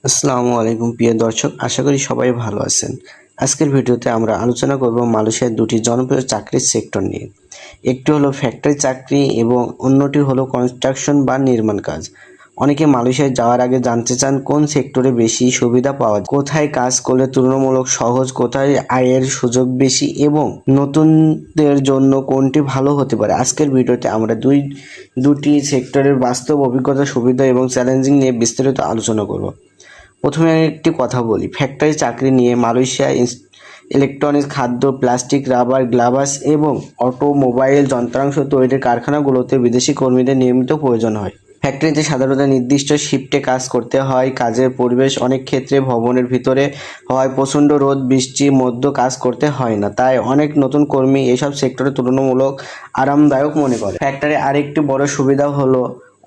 আসসালামু আলাইকুম প্রিয় দর্শক, আশা করি সবাই ভালো আছেন। আজকের ভিডিওতে আমরা আলোচনা করব মালয়েশিয়ার দুটি জনপ্রিয় চাকরির সেক্টর নিয়ে। একটি হলো ফ্যাক্টরি চাকরি এবং অন্যটি হলো কনস্ট্রাকশন বা নির্মাণ কাজ। অনেকে মালয়েশিয়ায় যাওয়ার আগে জানতে চান কোন সেক্টরে বেশি সুবিধা পাওয়া যায়, কোথায় কাজ করলে তুলনামূলক সহজ, কোথায় আয়ের সুযোগ বেশি এবং নতুনদের জন্য কোনটি ভালো হতে পারে। আজকের ভিডিওতে আমরা দুটি সেক্টরের বাস্তব অভিজ্ঞতা, সুবিধা এবং চ্যালেঞ্জিং নিয়ে বিস্তারিত আলোচনা করব। প্রথমে একটি কথা বলি, ফ্যাক্টরি চাকরি নিয়ে মালয়েশিয়ায় ইলেকট্রনিক্স, খাদ্য, প্লাস্টিক, রাবার, গ্লাভস এবং অটোমোবাইল যন্ত্রাংশ তৈরির কারখানাগুলোতে বিদেশি কর্মীদের নিয়মিত প্রয়োজন হয়। ফ্যাক্টরিতে সাধারণত নির্দিষ্ট শিফটে কাজ করতে হয়। কাজের পরিবেশ অনেক ক্ষেত্রে ভবনের ভিতরে হয়, প্রচণ্ড রোদ বৃষ্টির মধ্যে কাজ করতে হয় না, তাই অনেক নতুন কর্মী এসব সেক্টরে তুলনামূলক আরামদায়ক মনে করে। ফ্যাক্টরি আরেকটি বড় সুবিধা হলো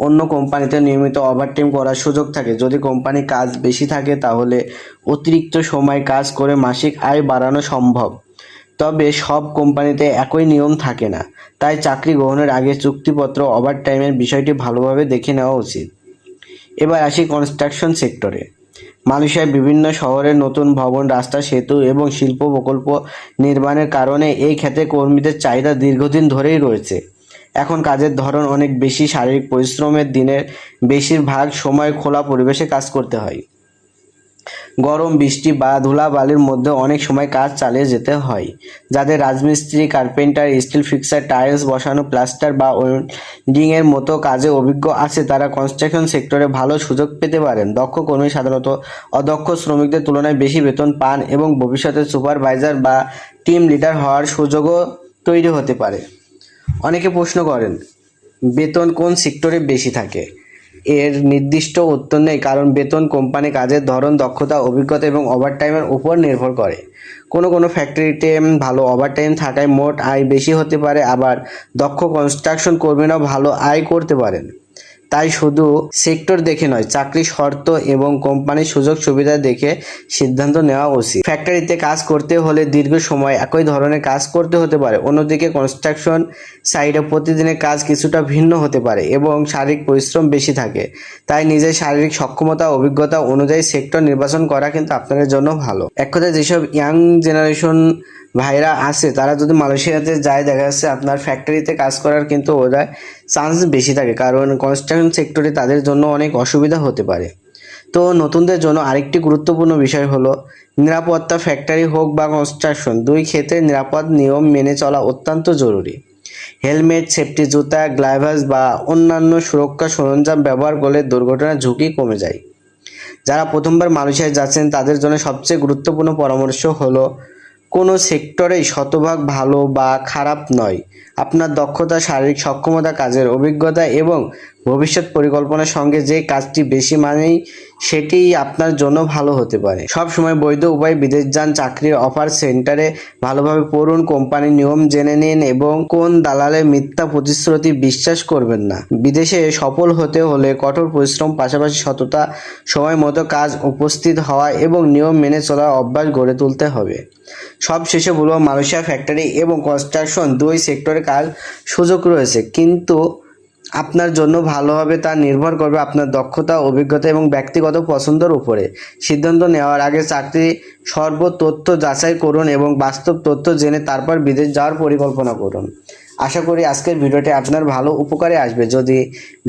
অন্য কোম্পানিতে নিয়মিত ওভারটাইম করার সুযোগ থাকে। যদি কোম্পানি কাজ বেশি থাকে তাহলে অতিরিক্ত সময় কাজ করে মাসিক আয় বাড়ানো সম্ভব। তবে সব কোম্পানিতে একই নিয়ম থাকে না, তাই চাকরি গ্রহণের আগে চুক্তিপত্র ওভারটাইমের বিষয়টি ভালোভাবে দেখে নেওয়া উচিত। এবার আসি কনস্ট্রাকশন সেক্টরে। মালয়েশিয়ার বিভিন্ন শহরে নতুন ভবন, রাস্তা, সেতু এবং শিল্প প্রকল্প নির্মাণের কারণে এই ক্ষেত্রে কর্মীদের চাহিদা দীর্ঘদিন ধরেই রয়েছে। এখন কাজের ধরন অনেক বেশি, শারীরিক পরিশ্রমের দিনের বেশিরভাগ সময় খোলা পরিবেশে কাজ করতে হয়। গরম, বৃষ্টি বা ধুলাবালির মধ্যে অনেক সময় কাজ চালিয়ে যেতে হয়। যাদের রাজমিস্ত্রি, কার্পেন্টার, স্টিল ফিক্সার, টাইলস বসানো, প্লাস্টার বা ওয়েল্ডিং এর মতো কাজে অভিজ্ঞ আছে, তারা কনস্ট্রাকশন সেক্টরে ভালো সুযোগ পেতে পারেন। দক্ষ কর্মী সাধারণত অদক্ষ শ্রমিকদের তুলনায় বেশি বেতন পান এবং ভবিষ্যতে সুপারভাইজার বা টিম লিডার হওয়ার সুযোগও তৈরি হতে পারে। অনেকে প্রশ্ন করেন, বেতন কোন সেক্টরে বেশি থাকে? এর নির্দিষ্ট উত্তর নেই, কারণ বেতন কোম্পানি, কাজের ধরন, দক্ষতা, অভিজ্ঞতা এবং ওভারটাইমের উপর নির্ভর করে। কোনো ফ্যাক্টরিতে ভালো ওভারটাইম থাকায় মোট আয় বেশি হতে পারে, আবার দক্ষ কনস্ট্রাকশন কর্মীরাও ভালো আয় করতে পারেন। তাই শুধু সেক্টর দেখে নয়, চাকরির শর্ত এবং কোম্পানির সুযোগ সুবিধা দেখে সিদ্ধান্ত নেওয়া উচিত। ফ্যাক্টরিতে কাজ করতে হলে দীর্ঘ সময় একই ধরনের কাজ করতে হতে পারে। অন্যদিকে কনস্ট্রাকশন সাইটে প্রতিদিনের কাজ কিছুটা ভিন্ন হতে পারে এবং শারীরিক পরিশ্রম বেশি থাকে। তাই নিজের শারীরিক সক্ষমতা, অভিজ্ঞতা অনুযায়ী সেক্টর নির্বাচন করা কিন্তু আপনাদের জন্য ভালো। এক কথায় যেসব ইয়াং জেনারেশন ভাইরা আছে তারা যদি মালয়েশিয়াতে যায়, দেখা যাচ্ছে আপনার ফ্যাক্টরিতে কাজ করার কিন্তু ওদের চান্স বেশি থাকে, কারণ কনস্ট্রাকশন সেক্টরে তাদের জন্য অনেক অসুবিধা হতে পারে। তো নতুনদের জন্য আরেকটি গুরুত্বপূর্ণ বিষয় হলো নিরাপত্তা। ফ্যাক্টরি হোক বা কনস্ট্রাকশন, দুই ক্ষেত্রে নিরাপদ নিয়ম মেনে চলা অত্যন্ত জরুরি। হেলমেট, সেফটি জুতা, গ্লাভস বা অন্যান্য সুরক্ষা সরঞ্জাম ব্যবহার করলে দুর্ঘটনার ঝুঁকি কমে যায়। যারা প্রথমবার মালয়েশিয়ায় যাচ্ছেন তাদের জন্য সবচেয়ে গুরুত্বপূর্ণ পরামর্শ হলো কোনো সেক্টরেই শতভাগ ভালো বা খারাপ নয়। আপনার দক্ষতা, শারীরিক সক্ষমতা, কাজের অভিজ্ঞতা এবং ভবিষ্যৎ পরিকল্পনার সঙ্গে যে কাজটি বেশি মানেই সেটিই আপনার জন্য ভালো হতে পারে। সব সময় বৈধ উপায়ে বিদেশ যান, চাকরির অফার সেন্টারে ভালোভাবে পড়ুন, কোম্পানির নিয়ম জেনে নিন এবং কোন দালালের মিথ্যা প্রতিশ্রুতি বিশ্বাস করবেন না। বিদেশে সফল হতে হলে কঠোর পরিশ্রম, পাশাপাশি সততা, সময় মতো কাজ উপস্থিত হওয়া এবং নিয়ম মেনে চলার অভ্যাস গড়ে তুলতে হবে। সব শেষে বলবো, মালয়েশিয়া ফ্যাক্টরি এবং কনস্ট্রাকশন দুই সেক্টরে কাজ সুযোগ রয়েছে, কিন্তু আপনার জন্য ভালো হবে তা নির্ভর করবে আপনার দক্ষতা, অভিজ্ঞতা এবং ব্যক্তিগত পছন্দের উপরে। সিদ্ধান্ত নেওয়ার আগে চাকরি সর্ব তথ্য যাচাই করুন এবং বাস্তব তথ্য জেনে তারপর বিদেশ যাওয়ার পরিকল্পনা করুন। আশা করি আজকের ভিডিওটি আপনার ভালো উপকারে আসবে। যদি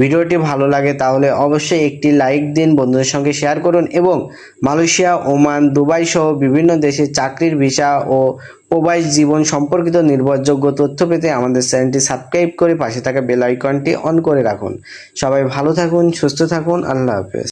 ভিডিওটি ভালো লাগে তাহলে অবশ্যই একটি লাইক দিন, বন্ধুদের সঙ্গে শেয়ার করুন এবং মালয়েশিয়া, ওমান, দুবাই সহ বিভিন্ন দেশে চাকরির ভিসা ও প্রবাসী জীবন সম্পর্কিত নির্ভরযোগ্য তথ্য পেতে আমাদের চ্যানেলটি সাবস্ক্রাইব করে পাশে থাকা বেল আইকনটি অন করে রাখুন। সবাই ভালো থাকুন, সুস্থ থাকুন। আল্লাহ হাফেজ।